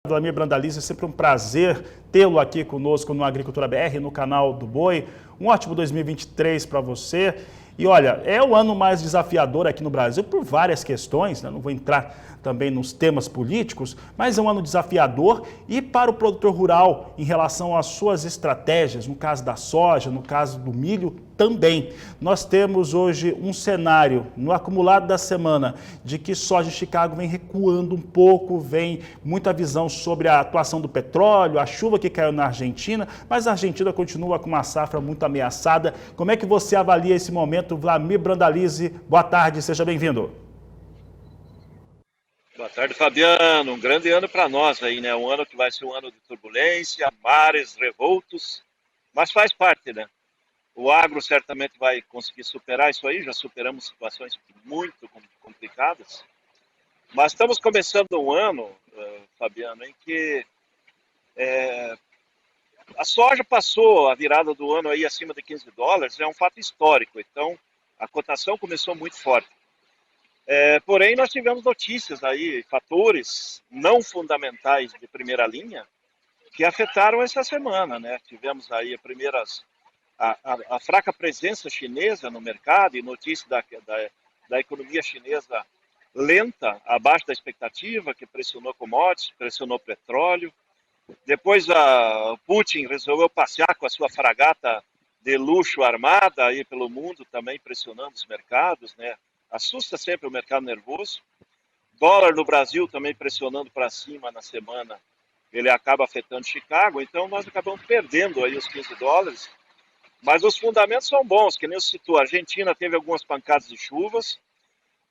Vlamir Brandalize, é sempre um prazer tê-lo aqui conosco no Agricultura BR, no canal do Boi. Um ótimo 2023 para você. E olha, é o ano mais desafiador aqui no Brasil por várias questões, né? Não vou entrar também nos temas políticos, mas é um ano desafiador e para o produtor rural em relação às suas estratégias, no caso da soja, no caso do milho também. Nós temos hoje um cenário no acumulado da semana de que soja em Chicago vem recuando um pouco, vem muita visão sobre a atuação do petróleo, a chuva que caiu na Argentina, mas a Argentina continua com uma safra muito ameaçada. Como é que você avalia esse momento, Vlamir Brandalize? Boa tarde, seja bem-vindo. Boa tarde, Fabiano. Um grande ano para nós aí, né? Um ano que vai ser um ano de turbulência, mares revoltos, mas faz parte, né? O agro certamente vai conseguir superar isso aí, já superamos situações muito complicadas, mas estamos começando um ano, Fabiano, em que a soja passou a virada do ano aí acima de $15, é um fato histórico, então a cotação começou muito forte. Porém, nós tivemos notícias aí, fatores não fundamentais de primeira linha que afetaram essa semana, né? Tivemos aí a fraca presença chinesa no mercado e notícia da economia chinesa lenta, abaixo da expectativa, que pressionou commodities, pressionou petróleo. Depois Putin resolveu passear com a sua fragata de luxo armada aí pelo mundo, também pressionando os mercados, né? Assusta sempre o mercado nervoso. Dólar no Brasil também pressionando para cima na semana, ele acaba afetando Chicago, então nós acabamos perdendo aí os $15. Mas os fundamentos são bons, que nem eu citou, a Argentina teve algumas pancadas de chuvas,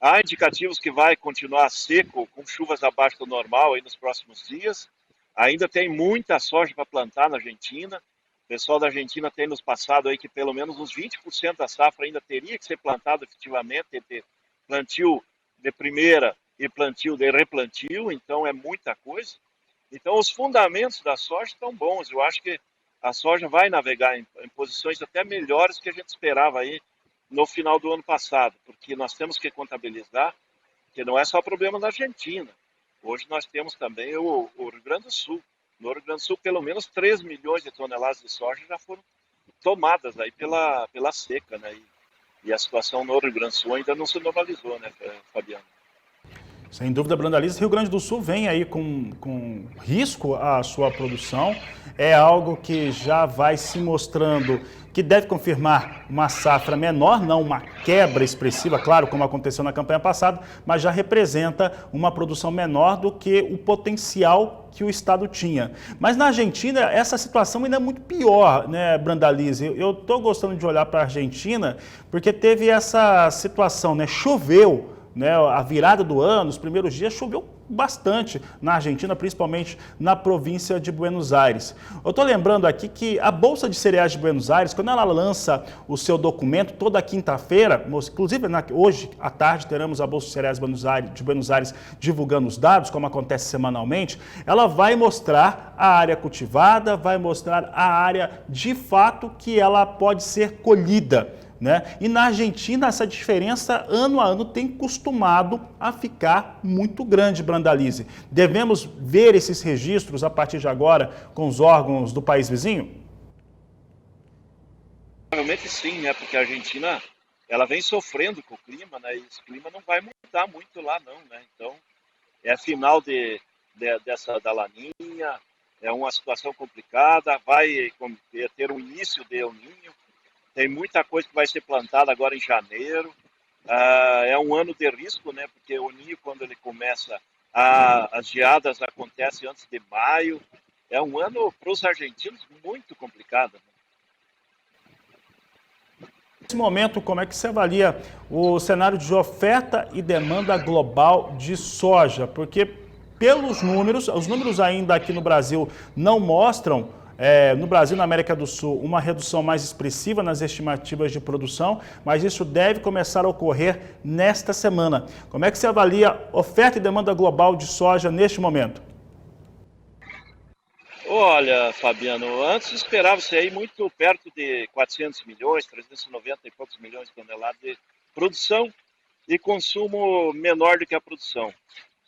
há indicativos que vai continuar seco, com chuvas abaixo do normal aí nos próximos dias. Ainda tem muita soja para plantar na Argentina. O pessoal da Argentina tem nos passado aí que pelo menos uns 20% da safra ainda teria que ser plantado efetivamente, entre plantio de primeira e plantio de replantio, então é muita coisa. Então os fundamentos da soja estão bons. Eu acho que a soja vai navegar em posições até melhores que a gente esperava aí no final do ano passado, porque nós temos que contabilizar que não é só problema da Argentina. Hoje nós temos também o Rio Grande do Sul. No Rio Grande do Sul, pelo menos 3 milhões de toneladas de soja já foram tomadas aí pela seca, né? E a situação no Rio Grande do Sul ainda não se normalizou, né, Fabiano? Sem dúvida, Brandalize, Rio Grande do Sul vem aí com risco à sua produção. É algo que já vai se mostrando que deve confirmar uma safra menor, não uma quebra expressiva, claro, como aconteceu na campanha passada, mas já representa uma produção menor do que o potencial que o Estado tinha. Mas na Argentina, essa situação ainda é muito pior, né, Brandalize? Eu estou gostando de olhar para a Argentina porque teve essa situação, né? Choveu, né, a virada do ano, os primeiros dias, choveu bastante na Argentina, principalmente na província de Buenos Aires. Eu estou lembrando aqui que a Bolsa de Cereais de Buenos Aires, quando ela lança o seu documento toda quinta-feira, inclusive hoje à tarde teremos a Bolsa de Cereais de Buenos Aires divulgando os dados, como acontece semanalmente, ela vai mostrar a área cultivada, vai mostrar a área de fato que ela pode ser colhida, né? E na Argentina essa diferença ano a ano tem costumado a ficar muito grande, Brandalize. Devemos ver esses registros a partir de agora com os órgãos do país vizinho? Provavelmente sim, né? Porque a Argentina ela vem sofrendo com o clima, né? E esse clima não vai mudar muito lá, não, né? Então é a final dessa da Laninha, é uma situação complicada, vai ter um início de El Niño. Tem muita coisa que vai ser plantada agora em janeiro. É um ano de risco, né? Porque o Ninho, quando ele começa, as geadas acontecem antes de maio. É um ano para os argentinos muito complicado, né? Nesse momento, como é que você avalia o cenário de oferta e demanda global de soja? Porque pelos números, os números ainda aqui no Brasil não mostram, no Brasil e na América do Sul, uma redução mais expressiva nas estimativas de produção, mas isso deve começar a ocorrer nesta semana. Como é que você avalia oferta e demanda global de soja neste momento? Olha, Fabiano, antes esperava-se aí muito perto de 400 milhões, 390 e poucos milhões de toneladas produção e consumo menor do que a produção.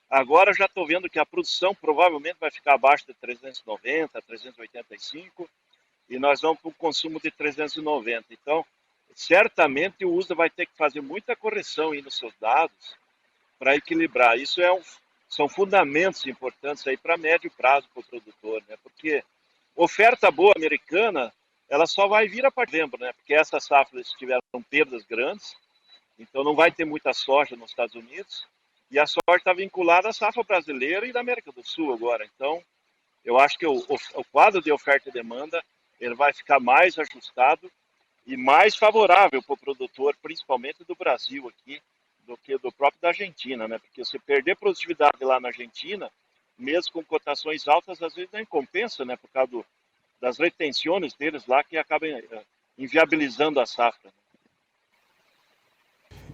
Agora já estou vendo que a produção provavelmente vai ficar abaixo de 390, 385 e nós vamos para um consumo de 390. Então, certamente o USDA vai ter que fazer muita correção aí nos seus dados para equilibrar. Isso são fundamentos importantes aí para médio prazo para o produtor, né? Porque oferta boa americana, ela só vai vir a partir de novembro, né? Porque essas safras tiveram perdas grandes, então não vai ter muita soja nos Estados Unidos, e a soja está vinculada à safra brasileira e da América do Sul agora. Então, eu acho que o quadro de oferta e demanda ele vai ficar mais ajustado e mais favorável para o produtor, principalmente do Brasil aqui, do que do próprio da Argentina, né? Porque se perder produtividade lá na Argentina, mesmo com cotações altas, às vezes nem compensa, né? Por causa das retenções deles lá que acabam inviabilizando a safra.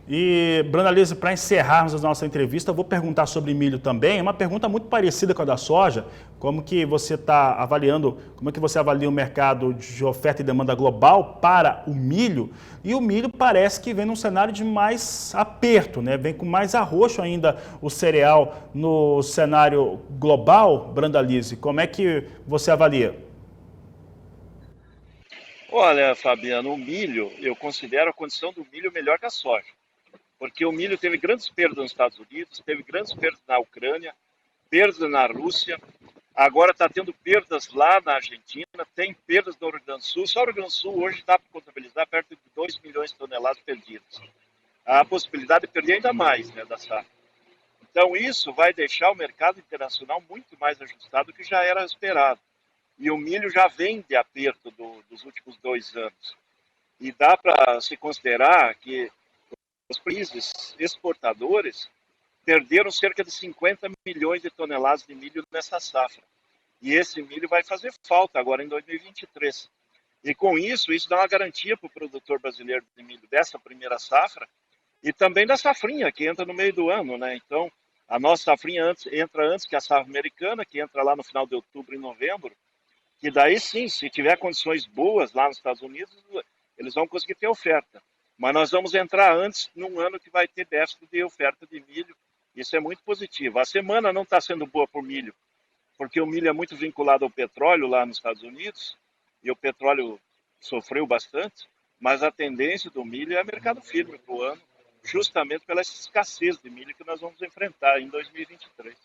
E, Brandalize, para encerrarmos a nossa entrevista, eu vou perguntar sobre milho também. É uma pergunta muito parecida com a da soja. Como que você está avaliando, como é que você avalia o mercado de oferta e demanda global para o milho? E o milho parece que vem num cenário de mais aperto, né? Vem com mais arroxo ainda o cereal no cenário global, Brandalize. Como é que você avalia? Olha, Fabiano, o milho, eu considero a condição do milho melhor que a soja. Porque o milho teve grandes perdas nos Estados Unidos, teve grandes perdas na Ucrânia, perdas na Rússia, agora está tendo perdas lá na Argentina, tem perdas no Rio Grande do Sul. Só o Rio Grande do Sul hoje dá para contabilizar perto de 2 milhões de toneladas perdidas. Há a possibilidade de perder ainda mais, né, da safra. Então isso vai deixar o mercado internacional muito mais ajustado do que já era esperado. E o milho já vem de aperto dos últimos 2 anos. E dá para se considerar que os países exportadores perderam cerca de 50 milhões de toneladas de milho nessa safra. E esse milho vai fazer falta agora em 2023. E com isso dá uma garantia para o produtor brasileiro de milho dessa primeira safra e também da safrinha, que entra no meio do ano, né? Então, a nossa safrinha entra antes que a safra americana, que entra lá no final de outubro e novembro, que daí sim, se tiver condições boas lá nos Estados Unidos, eles vão conseguir ter oferta. Mas nós vamos entrar antes, num ano que vai ter déficit de oferta de milho. Isso é muito positivo. A semana não está sendo boa para o milho, porque o milho é muito vinculado ao petróleo lá nos Estados Unidos, e o petróleo sofreu bastante, mas a tendência do milho é mercado firme para o ano, justamente pela escassez de milho que nós vamos enfrentar em 2023.